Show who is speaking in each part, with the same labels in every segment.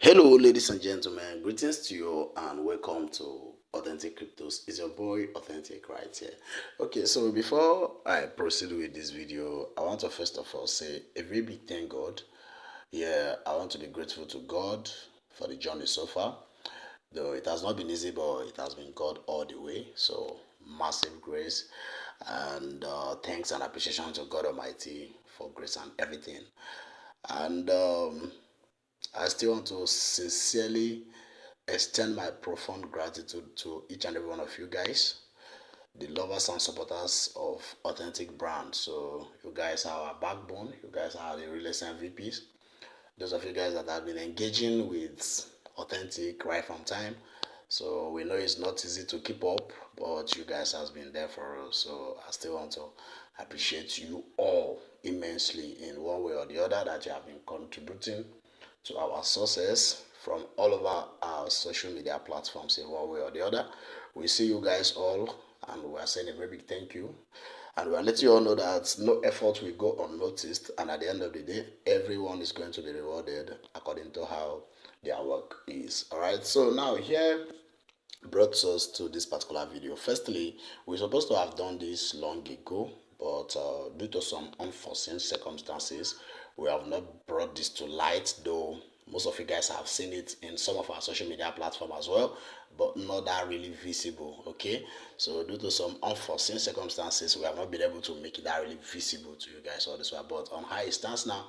Speaker 1: Hello, ladies and gentlemen. Greetings to you and welcome to Authentic Cryptos. It's your boy Authentic right here. Okay, so before I proceed with this video, I want to first of all say a very big thank God. Yeah, I want to be grateful to God for the journey so far. Though it has not been easy, but it has been God all the way. So massive grace and thanks and appreciation to God Almighty for grace and everything. And I still want to sincerely extend my profound gratitude to each and every one of you guys, the lovers and supporters of Authentic Brand. So you guys are our backbone. You guys are the realest MVPs. Those of you guys that have been engaging with Authentic right from time. So we know it's not easy to keep up, but you guys has been there for us. So I still want to appreciate you all immensely in one way or the other that you have been contributing to our sources from all over our social media platforms in one way or the other. We see you guys all and we are saying a very big thank you. And we are letting you all know that no effort will go unnoticed, and at the end of the day, everyone is going to be rewarded according to how their work is. All right, so now here brought us to this particular video. Firstly, we're supposed to have done this long ago, but due to some unforeseen circumstances, we have not brought this to light, though most of you guys have seen it in some of our social media platforms as well, but not that really visible. Okay, so due to some unforeseen circumstances, we have not been able to make it that really visible to you guys all this while. But on how it stands now,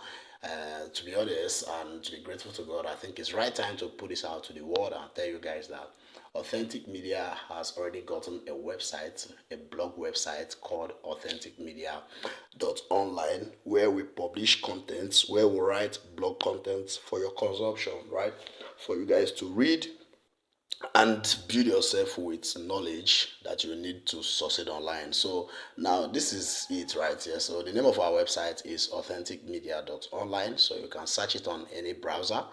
Speaker 1: to be honest and to be grateful to God, I think it's right time to put this out to the world and tell you guys that Authentic Media has already gotten a website, a blog website called Authenticmedia.online, where we publish contents, where we write blog contents for your consumption, right? For you guys to read and build yourself with knowledge that you need to succeed online. So now this is it right here. So the name of our website is authenticmedia.online. So you can search it on any browser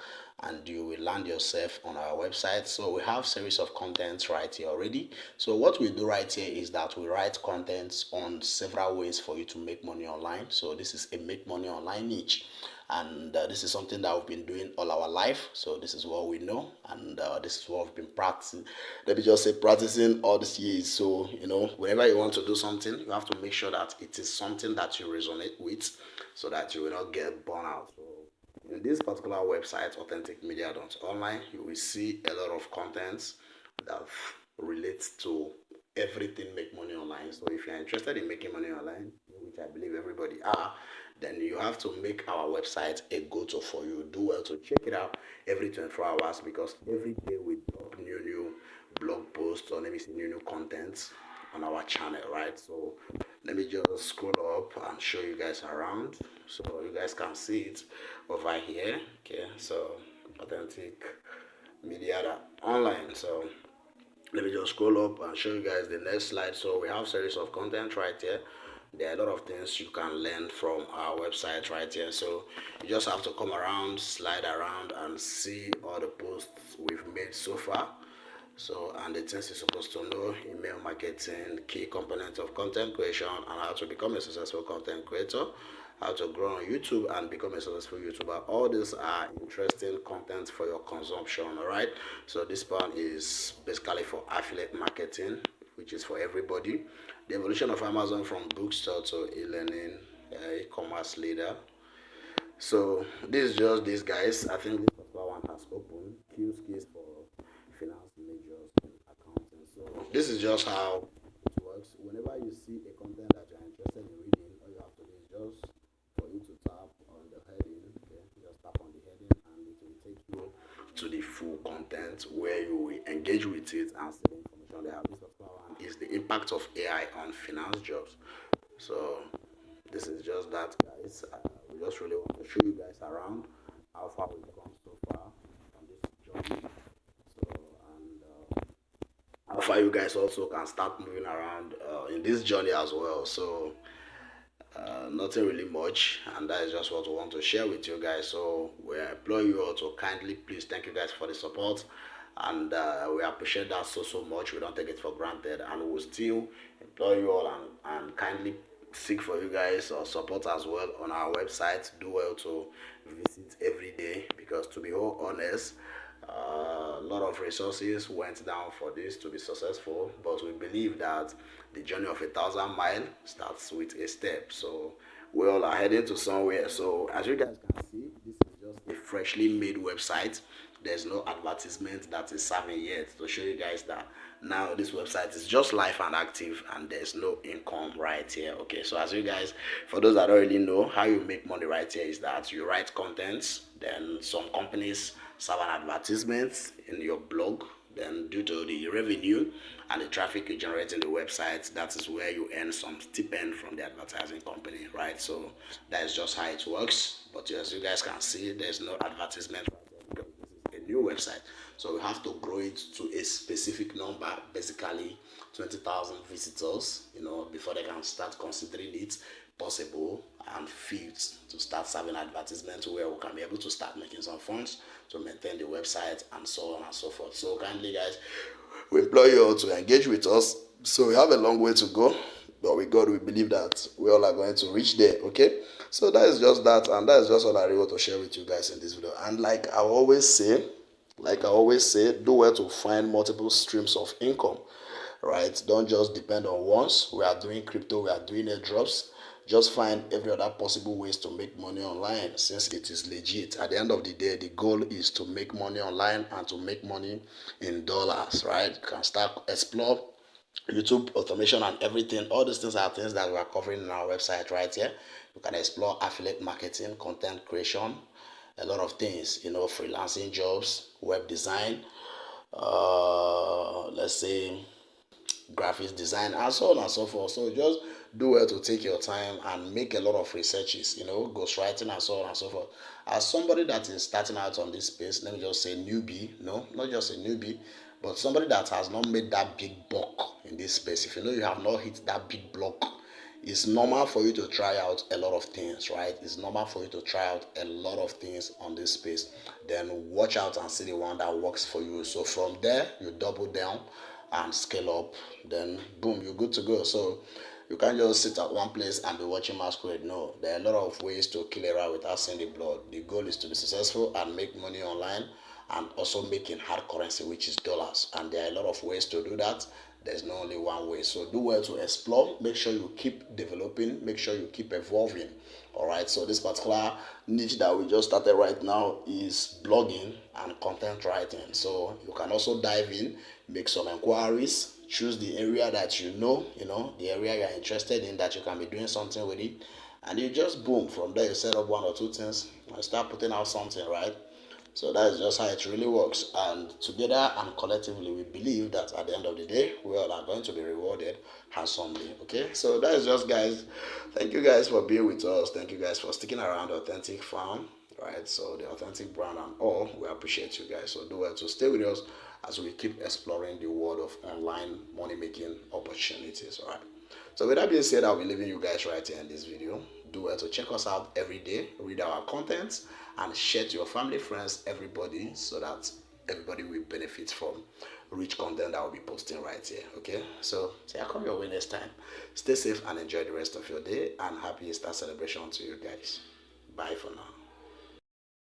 Speaker 1: and you will land yourself on our website. So we have series of contents right here already. So what we do right here is that we write contents on several ways for you to make money online. So this is a make money online niche, and this is something that we've been doing all our life. So this is what we know, and this is what we've been practicing. Let me just say practicing all these years. So whenever you want to do something, you have to make sure that it is something that you resonate with, so that you will not get burned out. So in this particular website, authenticmedia.online, you will see a lot of contents that relates to everything make money online. So if you're interested in making money online, which I believe everybody are, then you have to make our website a go-to for you. Do well to check it out every 24 hours, because every day we drop new blog posts, or let me see new contents on our channel, right? So let me just scroll up and show you guys around so you guys can see it over here. Okay, so Authentic Media online. So let me just scroll up and show you guys the next slide. So we have series of content right here. There are a lot of things you can learn from our website right here. So you just have to come around, slide around, and see all the posts we've made so far. So, and the things you're supposed to know: email marketing, key components of content creation, and how to become a successful content creator, how to grow on YouTube and become a successful YouTuber. All these are interesting content for your consumption, all right? So this one is basically for affiliate marketing, which is for everybody. The evolution of Amazon from bookstore to e-learning, e-commerce leader. So this is just this, guys. I think this particular one has opened Q skills for finance majors and accounting. So this is just how it works. Whenever you see a content that you're interested in reading, all you have to do is just for you to tap on the heading. Okay, just tap on the heading and it will take you to the full content where you will engage with it and see the information they have. This particular one is the impact of AI on finance jobs. So this is just that, guys. We just really want to show you guys around how far we've come so far on this journey. So, and how far you guys also can start moving around in this journey as well. So nothing really much, and that is just what we want to share with you guys. So we implore you all to kindly please thank you guys for the support, and we appreciate that so much. We don't take it for granted, and we will still implore you all and kindly seek for you guys support as well on our website. Do well to visit every day, because to be all honest, a lot of resources went down for this to be successful, but we believe that the journey of 1,000 miles starts with a step. So we all are heading to somewhere. So as you guys can see, this is just a freshly made website. There's no advertisement that is serving yet to show you guys that now this website is just live and active and there's no income right here. Okay, so as you guys, for those that don't really know, how you make money right here is that you write contents, then some companies serve an advertisement in your blog, then due to the revenue and the traffic you generate in the website, that is where you earn some stipend from the advertising company, right? So that is just how it works. But as you guys can see, there's no advertisement right there, a new website, so we have to grow it to a specific number, basically 20,000 visitors, before they can start considering it possible and fit to start serving advertisements, where we can be able to start making some funds to maintain the website and so on and so forth. So kindly guys, we implore you all to engage with us. So we have a long way to go, but with God we believe that we all are going to reach there. Okay, so that is just that, and that is just all I really want to share with you guys in this video. And like I always say, do well to find multiple streams of income, right? Don't just depend on ones. We are doing crypto, we are doing airdrops. Just find every other possible ways to make money online, since it is legit. At the end of the day, the goal is to make money online and to make money in dollars, right? You can start explore YouTube automation and everything. All these things are things that we are covering in our website right here. You can explore affiliate marketing, content creation, a lot of things, freelancing jobs, web design, let's say graphics design, and so on and so forth. So just do well to take your time and make a lot of researches, ghostwriting and so on and so forth. As somebody that is starting out on this space, let me just say newbie, no, not just a newbie, but somebody that has not made that big buck in this space. If you have not hit that big block, it's normal for you to try out a lot of things, right? It's normal for you to try out a lot of things on this space. Then watch out and see the one that works for you. So from there, you double down and scale up. Then boom, you're good to go. So you can't just sit at one place and be watching masquerade. No, there are a lot of ways to kill a rat without seeing the blood. The goal is to be successful and make money online, and also making hard currency, which is dollars. And there are a lot of ways to do that. There's not only one way. So do well to explore. Make sure you keep developing. Make sure you keep evolving. All right. So this particular niche that we just started right now is blogging and content writing. So you can also dive in, make some inquiries, choose the area that the area you're interested in, that you can be doing something with it. And you just boom, from there you set up one or two things and start putting out something, right? So that is just how it really works. And together and collectively, we believe that at the end of the day, we all are going to be rewarded handsomely. Okay, so that is just, guys. Thank you guys for being with us. Thank you guys for sticking around Authentic Farm, right? So the authentic brand and all, we appreciate you guys. So do well to stay with us as we keep exploring the world of online money making opportunities. All right. So with that being said, I'll be leaving you guys right here in this video. Do well to check us out every day, read our content, and share to your family, friends, everybody, so that everybody will benefit from rich content that I'll be posting right here. Okay, so see, I'll come your way next time. Stay safe and enjoy the rest of your day, and happy Easter celebration to you guys. Bye for now.